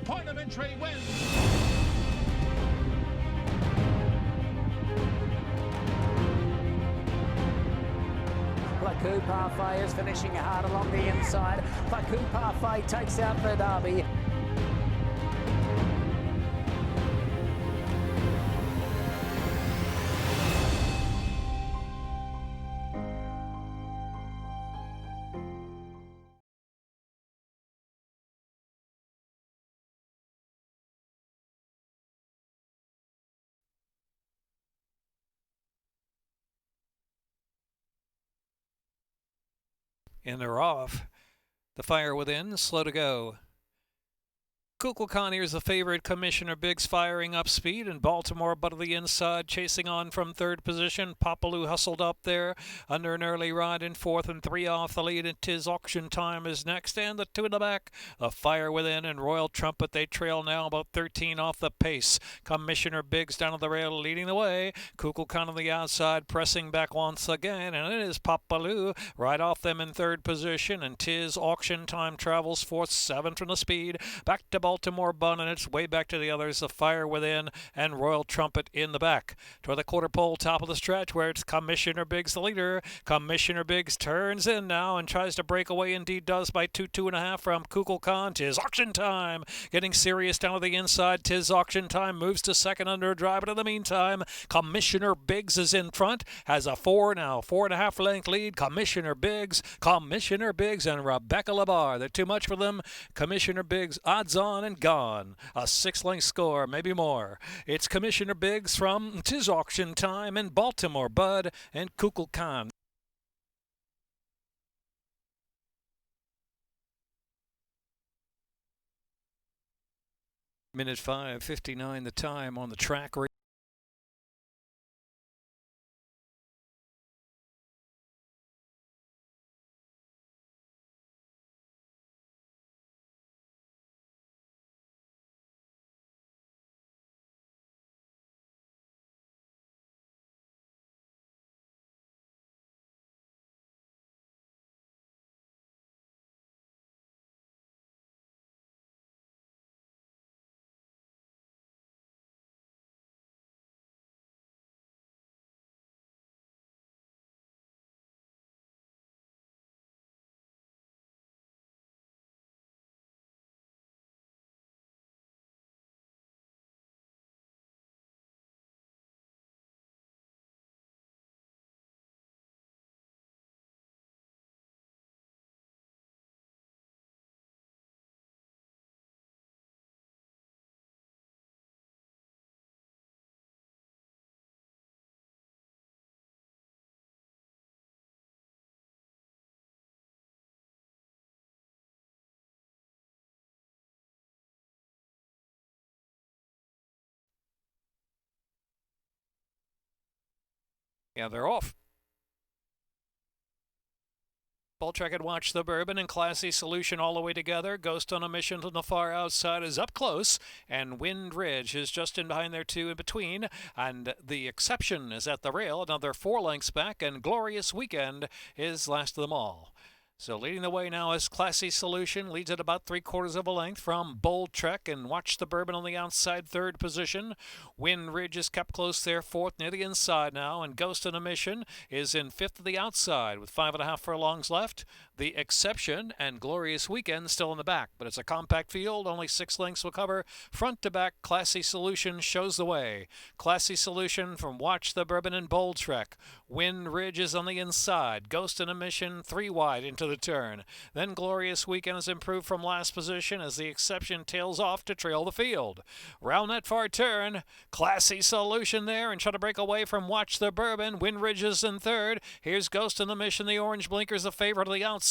point of entry wins. Plaku Parfait is finishing hard along the inside. Plaku Parfait takes out the Derby. And they're off. The Fire Within, slow to go. Kukulkan here's the favorite. Commissioner Biggs firing up speed, and Baltimore but to the inside, chasing on from third position. Popaloo hustled up there under an early ride in fourth, and 3 off the lead. And 'Tis Auction Time is next, and the 2 in the back. The Fire Within and Royal Trumpet, they trail now about 13 off the pace. Commissioner Biggs down to the rail leading the way. Kukulkan on the outside pressing back once again, and it is Popaloo right off them in third position. And 'Tis Auction Time travels fourth, 7 from the speed. Back to Baltimore Bun, and it's way back to the others. The Fire Within and Royal Trumpet in the back. Toward the quarter pole, top of the stretch, where it's Commissioner Biggs the leader. Commissioner Biggs turns in now and tries to break away. Indeed does by 2.5 from Kukulkan. 'Tis Auction Time getting serious down to the inside. 'Tis Auction Time moves to second under a drive, but in the meantime, Commissioner Biggs is in front. Has a 4.5 length lead. Commissioner Biggs, and Rebecca Labar. They're too much for them. Commissioner Biggs, odds on and gone. A 6-length score, maybe more. It's Commissioner Biggs from 'Tis Auction Time and Baltimore Bud and Kukulkan. Minute 5:59 the time on the track. Yeah, they're off. Bulltrack had Watch the Bourbon and Classy Solution all the way together. Ghost on a Mission to the far outside is up close, and Wind Ridge is just in behind there, 2 in between. And the Exception is at the rail, another 4 lengths back, and Glorious Weekend is last of them all. So leading the way now is Classy Solution, leads at about 3/4 of a length from Bold Trek, and Watch the Bourbon on the outside, third position. Wind Ridge is kept close there, fourth near the inside now, and Ghost on a Mission is in fifth to the outside with 5.5 furlongs left. The Exception and Glorious Weekend still in the back, but it's a compact field, only 6 lengths will cover. Front to back, Classy Solution shows the way. Classy Solution from Watch the Bourbon and Bold Trek. Wind Ridge is on the inside. Ghost on a Mission 3 wide into the turn. Then Glorious Weekend has improved from last position as the Exception tails off to trail the field. Round that far turn, Classy Solution there and try to break away from Watch the Bourbon. Wind Ridge is in third. Here's Ghost on the Mission. The orange blinkers the favorite of the outside.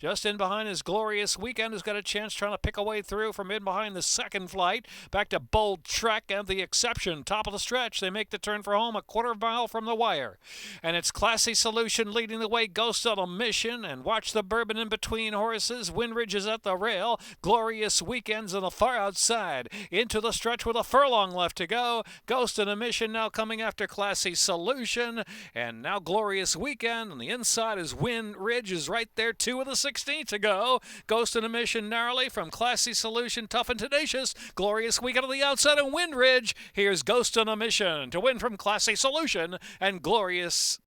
Just in behind is Glorious Weekend, who's got a chance trying to pick a way through from in behind the second flight. Back to Bold Trek and the Exception. Top of the stretch. They make the turn for home a 1/4 mile from the wire. And it's Classy Solution leading the way. Ghost on a Mission and Watch the Bourbon in between horses. Wind Ridge is at the rail. Glorious Weekends on the far outside. Into the stretch with a furlong left to go. Ghost on a Mission now coming after Classy Solution. And now Glorious Weekend. On the inside is Wind Ridge is right there. there. 2 of the 16th to go. Ghost in a Mission narrowly from Classy Solution, Tough and Tenacious. Glorious Weekend on the outside of Windridge. Here's Ghost on a Mission to win from Classy Solution and Glorious.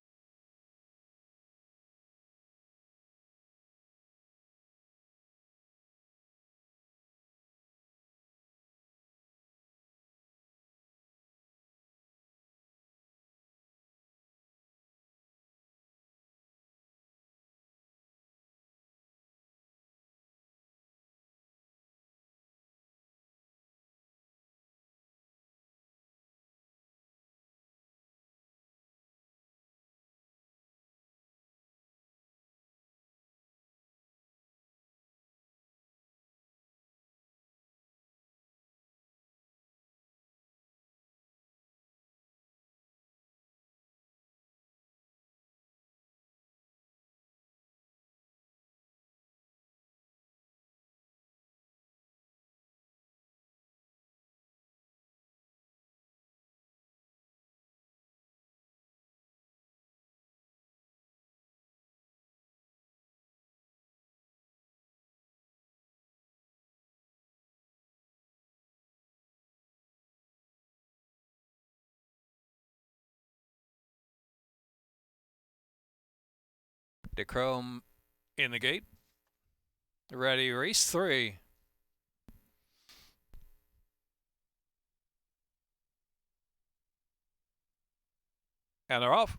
DeChrome in the gate. Ready, race 3. And they're off.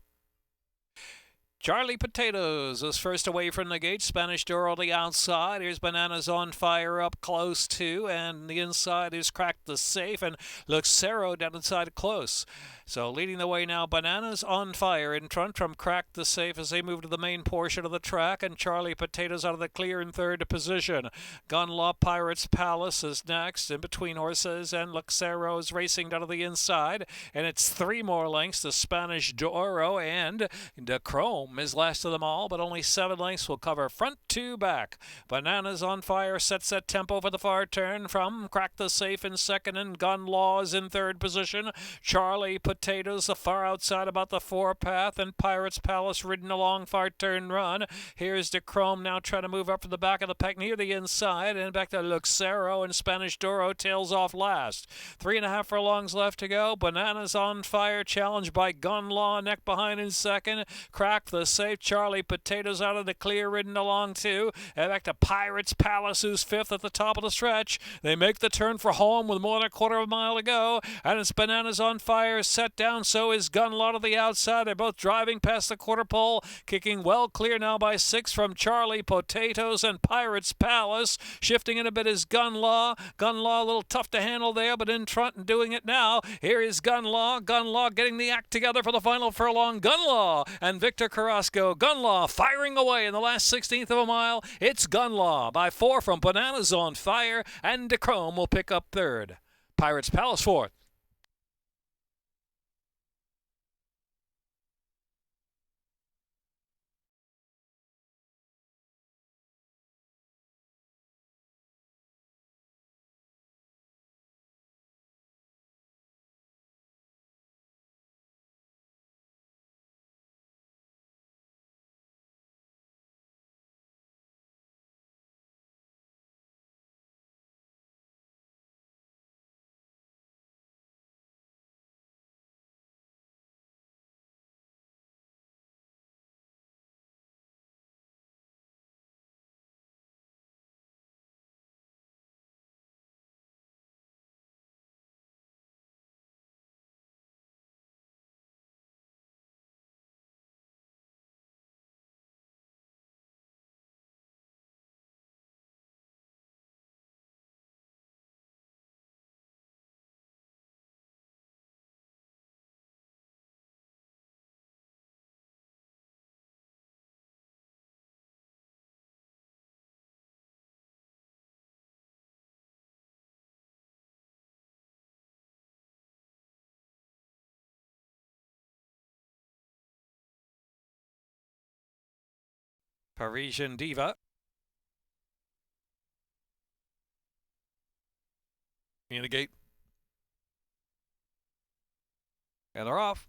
Charlie Potatoes is first away from the gate. Spanish Door on the outside. Here's Bananas on Fire up close too. And the inside is Cracked the Safe. And Luxero down inside close. So leading the way now, Bananas on Fire in front from Cracked the Safe as they move to the main portion of the track. And Charlie Potatoes out of the clear in third position. Gun Law Pirates Palace is next. In between horses. And Luxero is racing down to the inside. And it's 3 more lengths to Spanish Doro and DeChrome is last of them all, but only 7 lengths will cover front to back. Bananas on Fire sets that tempo for the far turn from Crack the Safe in second and Gun Law is in third position. Charlie Potatoes the far outside about the 4 path and Pirates Palace ridden along far turn run. Here's DeChrome now trying to move up to the back of the pack near the inside and back to Luxero and Spanish Doro tails off last. 3.5 furlongs left to go. Bananas on Fire challenged by Gun Law neck behind in second. Crack the Safe. Charlie Potatoes out of the clear ridden along too. And back to Pirates Palace who's 5th at the top of the stretch. They make the turn for home with more than a quarter of a mile to go. And it's Bananas on Fire set down. So is Gun Law to the outside. They're both driving past the quarter pole. Kicking well clear now by 6 from Charlie Potatoes and Pirates Palace. Shifting in a bit is Gun Law. Gun Law a little tough to handle there, but in front and doing it now. Here is Gun Law. Gun Law getting the act together for the final furlong. Gun Law and Victor Carrasco. Gun Law firing away in the last 16th of a mile. It's Gun Law by 4 from Bananas on Fire, and DeChrome will pick up third. Pirates Palace fourth. Parisian Diva in the gate. And they're off.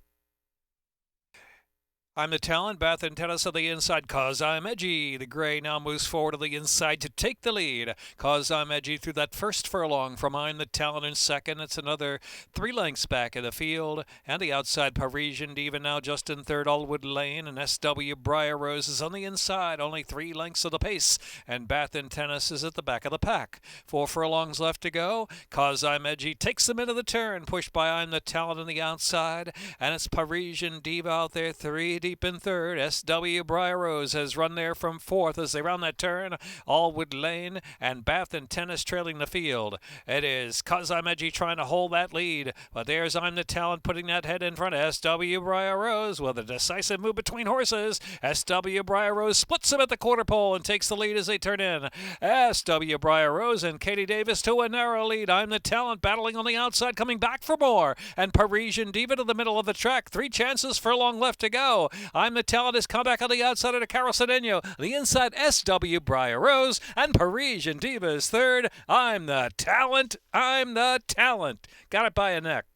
I'm the talent, Bath and Tennis on the inside, cause I'm edgy. The gray now moves forward to the inside to take the lead, cause I'm edgy through that first furlong from I'm the talent in second. It's another 3 lengths back in the field, and the outside Parisian Diva now just in third, Allwood Lane, and SW Briar Rose is on the inside, only 3 lengths of the pace, and Bath and Tennis is at the back of the pack. 4 furlongs left to go, cause I'm edgy takes them into the turn, pushed by I'm the talent on the outside, and it's Parisian Diva out there 3 deep in third. SW Briar Rose has run there from fourth as they round that turn. Allwood Lane and Bath and Tennis trailing the field. It is Cause I'm Edgy trying to hold that lead, but there's I'm the Talent putting that head in front of SW Briar Rose with a decisive move between horses. SW Briar Rose splits him at the quarter pole and takes the lead as they turn in. SW Briar Rose and Katie Davis to a narrow lead. I'm the Talent battling on the outside, coming back for more, and Parisian Diva to the middle of the track. 3 chances, furlong left to go. I'm the Talent has come back on the outside of Carol Cedeno. The inside, SW Briar Rose, and Parisian Diva is third. I'm the Talent. I'm the Talent. Got it by a neck.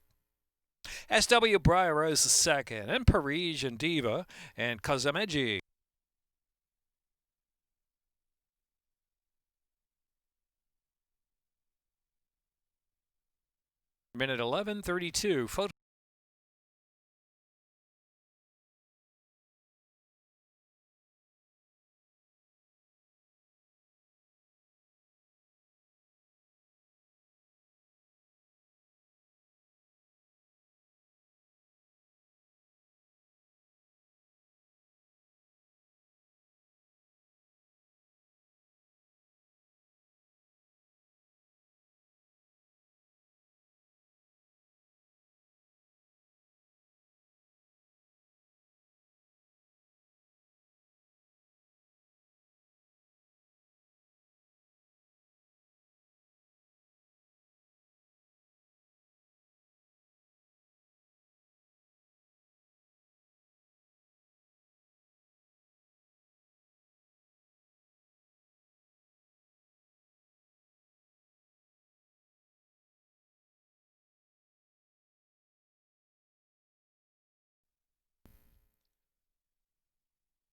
SW Briar Rose is second, and Parisian Diva and Cause I'm Edgy. Minute 11:32. Photo.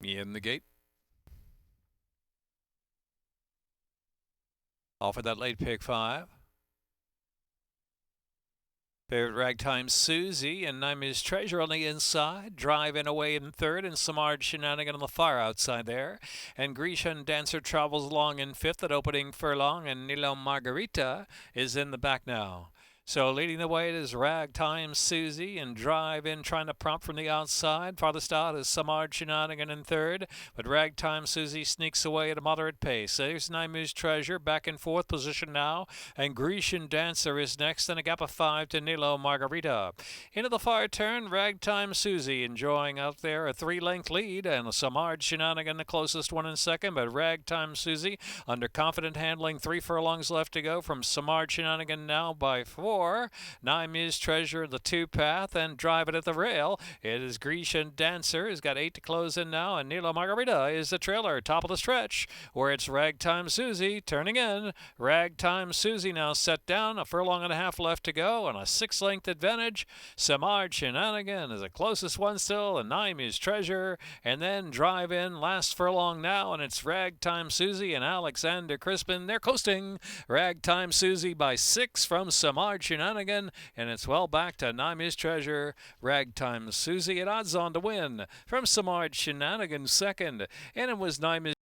In the gate. Offer that late pick 5. Favorite Ragtime Susie and Naima's Treasure on the inside. Driving away in third, and Samard Shenanigan on the far outside there. And Grecian Dancer travels along in fifth at opening furlong, and Nilo Margarita is in the back now. So leading the way is Ragtime Susie, and Drive in trying to prompt from the outside. Farthest out is Samard Shenanigan in third, but Ragtime Susie sneaks away at a moderate pace. There's Naimu's Treasure back in fourth position now, and Grecian Dancer is next, and a gap of 5 to Nilo Margarita. Into the far turn, Ragtime Susie enjoying out there a 3-length lead, and Samard Shenanigan the closest one in second, but Ragtime Susie under confident handling, 3 furlongs left to go from Samard Shenanigan now by 4. Naima's Treasure, the 2-path, and Drive It at the rail. It is Grecian Dancer, has got 8 to close in now, and Nilo Margarita is the trailer, top of the stretch, where it's Ragtime Susie turning in. Ragtime Susie now set down, a furlong and a half left to go, and a 6-length advantage. Samard Shenanigan is the closest one still, and Naima's Treasure, and then Drive In, last furlong now, and it's Ragtime Susie and Alexander Crispin. They're coasting. Ragtime Susie by 6 from Samard Shenanigan, and it's well back to Naima's Treasure. Ragtime Susie at odds on to win from Samard Shenanigan second, and it was Naima's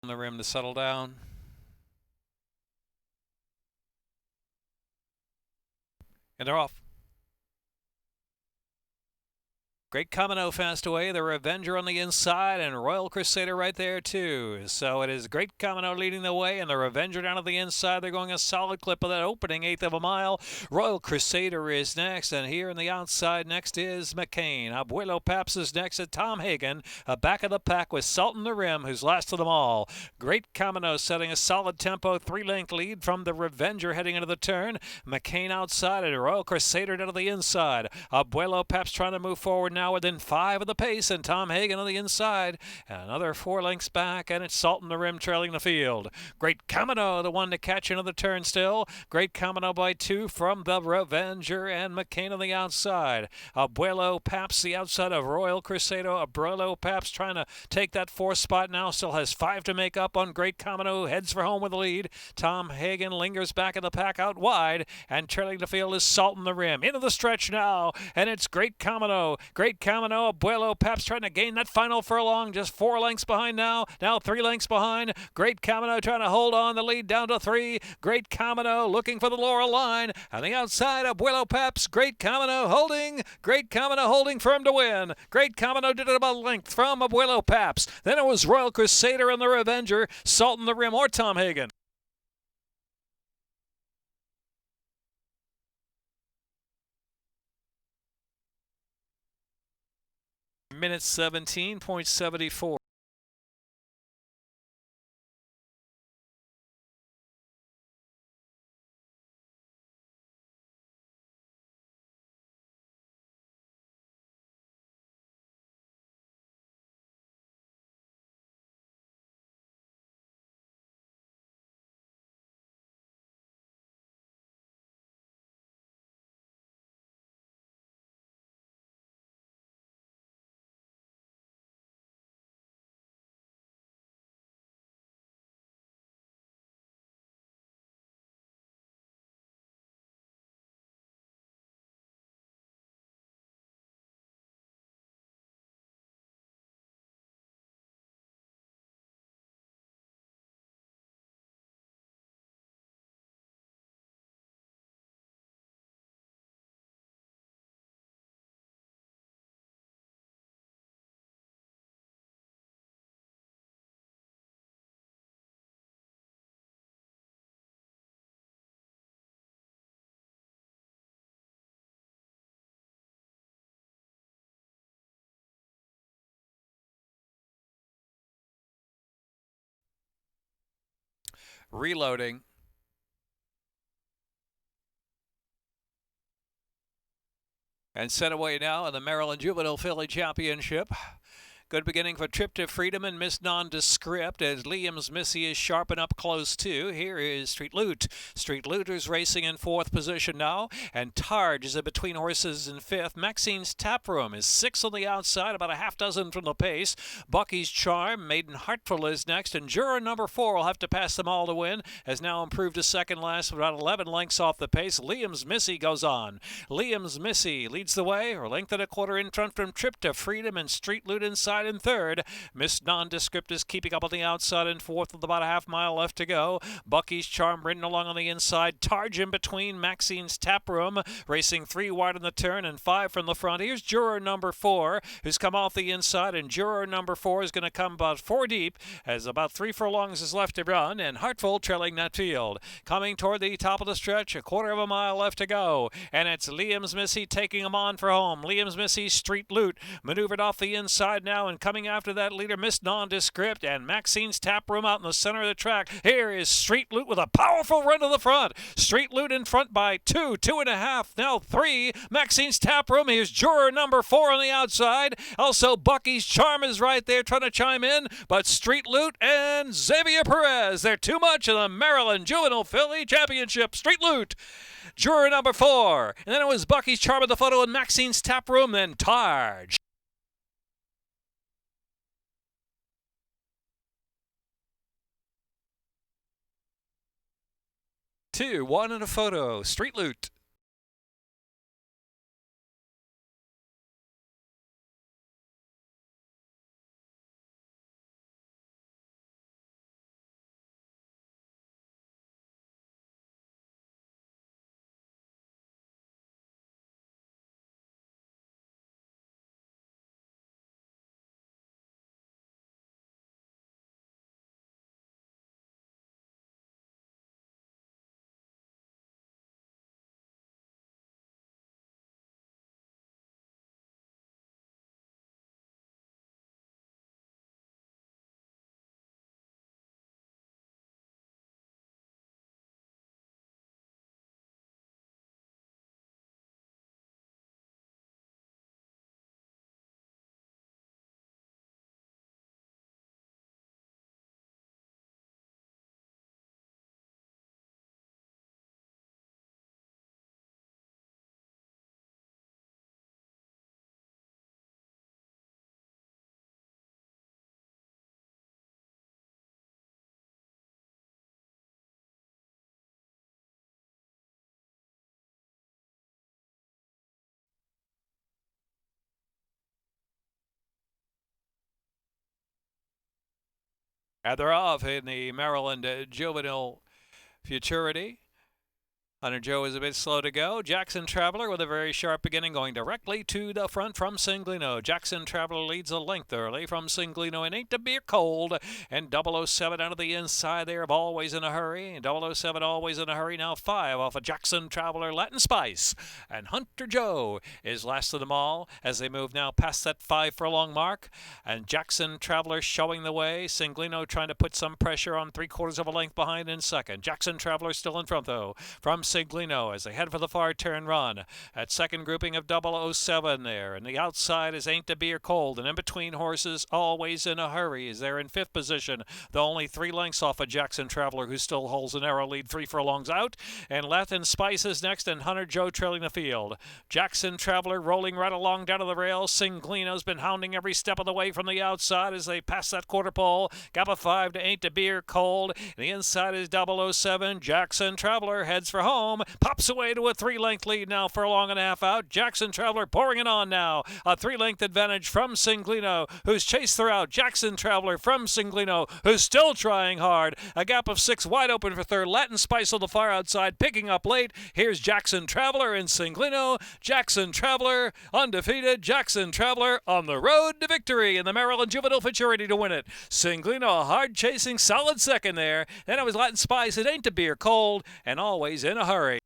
On the rim to settle down. And they're off. Great Commando fast away, the Revenger on the inside, and Royal Crusader right there too. So it is Great Commando leading the way, and the Revenger down to the inside. They're going a solid clip of that opening eighth of a mile. Royal Crusader is next, and here on the outside next is McCain. Abuelo Paps is next at Tom Hagen. Back of the pack with Sultan the Rim, who's last of them all. Great Commando setting a solid tempo, 3-length lead from the Revenger heading into the turn. McCain outside and Royal Crusader down to the inside. Abuelo Paps trying to move forward now within 5 of the pace, and Tom Hagen on the inside. And another 4 lengths back, and it's Sultan the Rim trailing the field. Great Commando, the one to catch into the turn still. Great Commando by 2 from the Revenger, and McCain on the outside. Abuelo Paps the outside of Royal Crusader. Abuelo Paps trying to take that 4th spot now, still has 5 to make up on Great Commando, heads for home with the lead. Tom Hagen lingers back in the pack out wide, and trailing the field is Sultan the Rim. Into the stretch now, and it's Great Commando. Great Commando, Abuelo Paps trying to gain that final furlong, just 4 lengths behind now 3 lengths behind. Great Commando trying to hold on the lead down to 3. Great Commando looking for the Laurel line. On the outside, Abuelo Paps, Great Commando holding firm to win. Great Commando did it about a length from Abuelo Paps. Then it was Royal Crusader and the Revenger, Sultan the Rim or Tom Hagen. Minutes 17.74. Reloading. And set away now in the Maryland Juvenile Filly Championship. Good beginning for Trip to Freedom and Miss Nondescript as Liam's Missy is sharpen up close too. Here is Street Loot. Street Loot is racing in 4th position now, and Targe is in between horses in 5th. Maxine's Taproom is 6th on the outside, about a half dozen from the pace. Bucky's Charm, Maiden Heartful is next, and Juror number 4 will have to pass them all to win, has now improved to second last, about 11 lengths off the pace. Liam's Missy goes on. Liam's Missy leads the way, or length and a quarter in front from Trip to Freedom, and Street Loot inside in 3rd. Miss Nondescript is keeping up on the outside in 4th with about a half mile left to go. Bucky's Charm ridden along on the inside. Targe in between. Maxine's Taproom racing 3 wide in the turn and 5 from the front. Here's Juror number 4 who's come off the inside, and Juror number 4 is going to come about 4 deep as about 3 furlongs is left to run, and Heartful trailing that field. Coming toward the top of the stretch, a quarter of a mile left to go, and it's Liam's Missy taking him on for home. Liam's Missy, Street Loot maneuvered off the inside now, and coming after that leader, Miss Nondescript, and Maxine's Taproom out in the center of the track. Here is Street Loot with a powerful run to the front. Street Loot in front by 2, 2.5, now 3. Maxine's Taproom. Here's Juror number 4 on the outside. Also, Bucky's Charm is right there trying to chime in, but Street Loot and Xavier Perez, they're too much in the Maryland Juvenile Filly Championship. Street Loot, Juror number 4, and then it was Bucky's Charm at the photo and Maxine's Taproom, then Targe. 2, 1 and a photo. Street Loot. And they're off in the Maryland Juvenile Futurity. Hunter Joe is a bit slow to go. Jackson Traveler with a very sharp beginning going directly to the front from Singlino. Jackson Traveler leads a length early from Singlino and Ain't to Be Cold. And 007 out of the inside there of Always in a Hurry. 007 Always in a Hurry now 5 off of Jackson Traveler, Latin Spice. And Hunter Joe is last of them all as they move now past that 5 furlong mark. And Jackson Traveler showing the way. Singlino trying to put some pressure on 3/4 of a length behind in second. Jackson Traveler still in front though from Singlino as they head for the far turn run. At second grouping of 007 there. And the outside is Ain't to Be Cold. And in between horses, Always in a Hurry is there in 5th position. Though only 3 lengths off of Jackson Traveler, who still holds a narrow lead 3 furlongs out. And Latin Spice is next and Hunter Joe trailing the field. Jackson Traveler rolling right along down to the rail. Singlino's been hounding every step of the way from the outside as they pass that quarter pole. Gap of 5 to Ain't to Be Cold. And the inside is 007. Jackson Traveler heads for home. Pops away to a 3-length lead now, furlong and a half out. Jackson Traveler pouring it on now. A 3-length advantage from Singlino, who's chased throughout. Jackson Traveler from Singlino, who's still trying hard. A gap of 6 wide open for third. Latin Spice on the far outside, picking up late. Here's Jackson Traveler and Singlino. Jackson Traveler, undefeated. Jackson Traveler on the road to victory in the Maryland Juvenile Futurity to win it. Singlino, a hard chasing, solid second there. Then it was Latin Spice, It Ain't to Be Cold, and Always in a Hurry.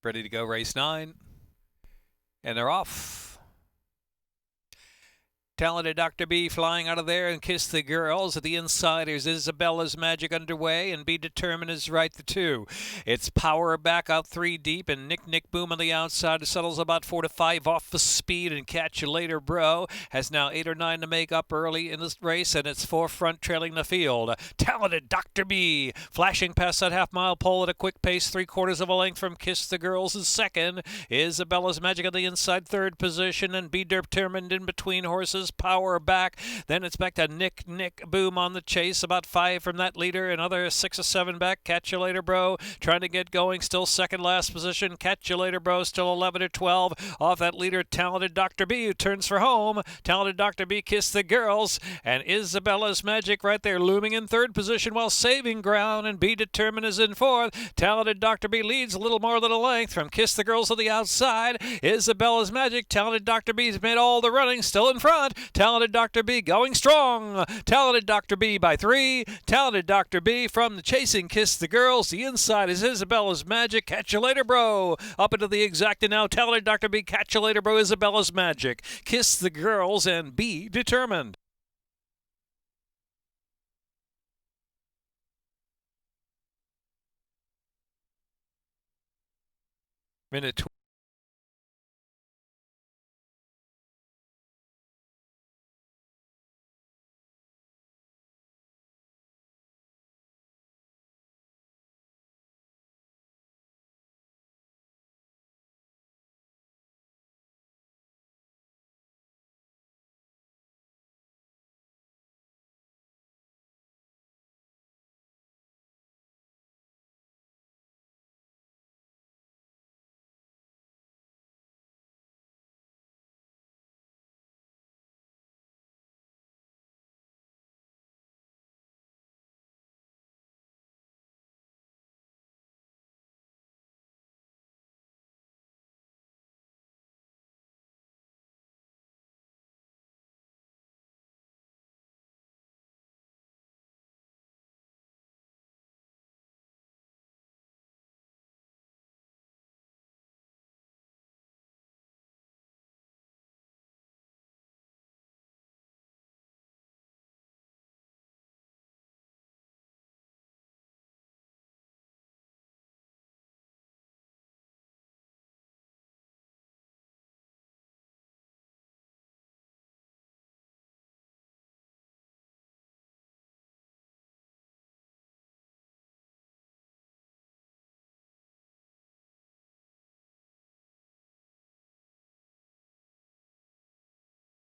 Ready to go, race 9. And they're off. Talented Dr. B flying out of there and Kiss the Girls. At the inside, there's Isabella's Magic underway, and Be Determined is right the 2. It's Power back out 3 deep, and Nick Boom on the outside settles about 4 to 5 off the speed, and Catch You Later Bro has now 8 or 9 to make up early in this race, and it's forefront trailing the field. Talented Dr. B flashing past that half-mile pole at a quick pace, 3/4 of a length from Kiss the Girls is second. Isabella's Magic on the inside, 3rd position, and Be Determined in between horses. Power back. Then it's back to Nick Boom on the chase. About 5 from that leader. Another 6 or 7 back. Catch You Later Bro trying to get going. Still second last position. Catch You Later Bro still 11 or 12 off that leader. Talented Dr. B who turns for home. Talented Dr. B Kiss the Girls. And Isabella's Magic right there looming in 3rd position while saving ground. And Be Determined is in 4th. Talented Dr. B leads a little more than a length from Kiss the Girls on the outside. Isabella's Magic. Talented Dr. B's made all the running. Still in front. Talented Dr. B going strong. Talented Dr. B by 3. Talented Dr. B from the chasing Kiss the Girls. The inside is Isabella's Magic. Catch You Later Bro. Up into the exacta now. Talented Dr. B. Catch You Later Bro. Isabella's Magic. Kiss the Girls and Be Determined. Minute